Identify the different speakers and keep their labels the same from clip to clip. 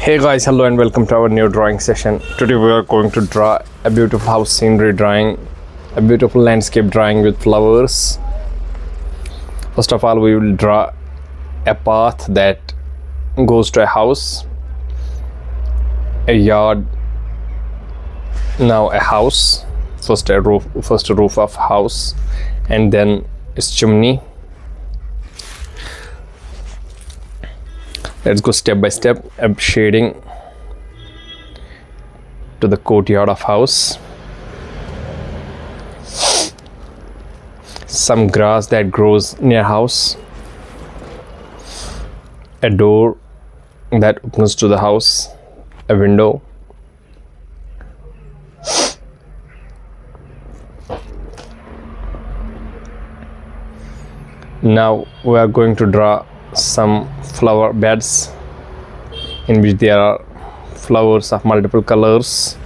Speaker 1: Hey guys, hello and welcome to our new drawing session. Today we are going to draw a beautiful house scenery drawing, a beautiful landscape drawing with flowers. First of all, we will draw a path that goes to a house, a yard, now a house, first a roof of house, and then its chimney. Let's go step by step, shading to the courtyard of house. Some grass that grows near house. A door that opens to the house. A window. Now we are going to draw some flower beds in which there are flowers of multiple colors.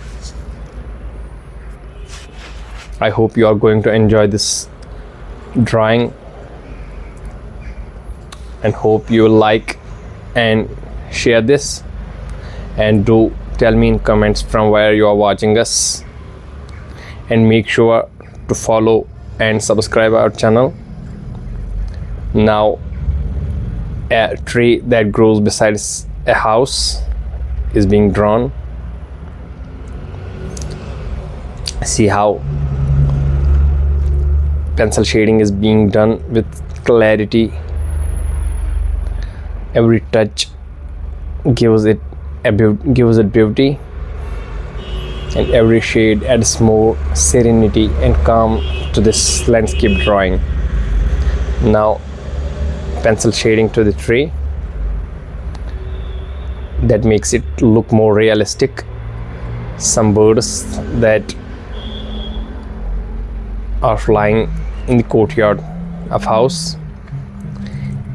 Speaker 1: I hope you are going to enjoy this drawing and hope you like and share this, and do tell me in comments from where you are watching us, and make sure to follow and subscribe our channel. Now a tree that grows beside a house is being drawn. See how pencil shading is being done with clarity. Every touch gives it beauty, and every shade adds more serenity and calm to this landscape drawing. Now pencil shading to the tree that makes it look more realistic. Some birds that are flying in the courtyard of house,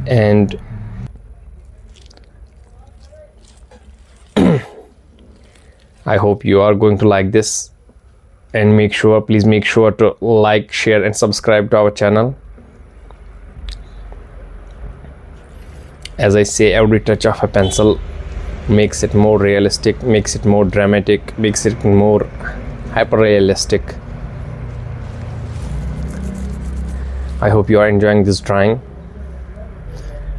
Speaker 1: and I hope you are going to like this, and please make sure to like, share and subscribe to our channel. As I say, every touch of a pencil makes it more realistic, makes it more dramatic, makes it more hyper realistic. I hope you are enjoying this drawing.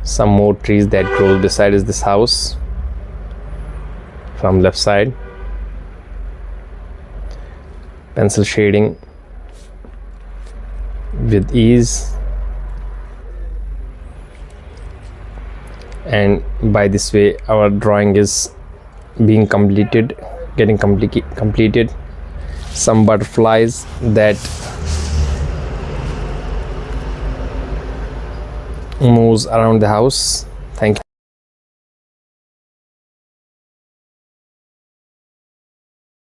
Speaker 1: Some more trees that grow beside this house from left side. Pencil shading with ease. And by this way our drawing is being getting completed. Some butterflies that moves around the house. Thank you.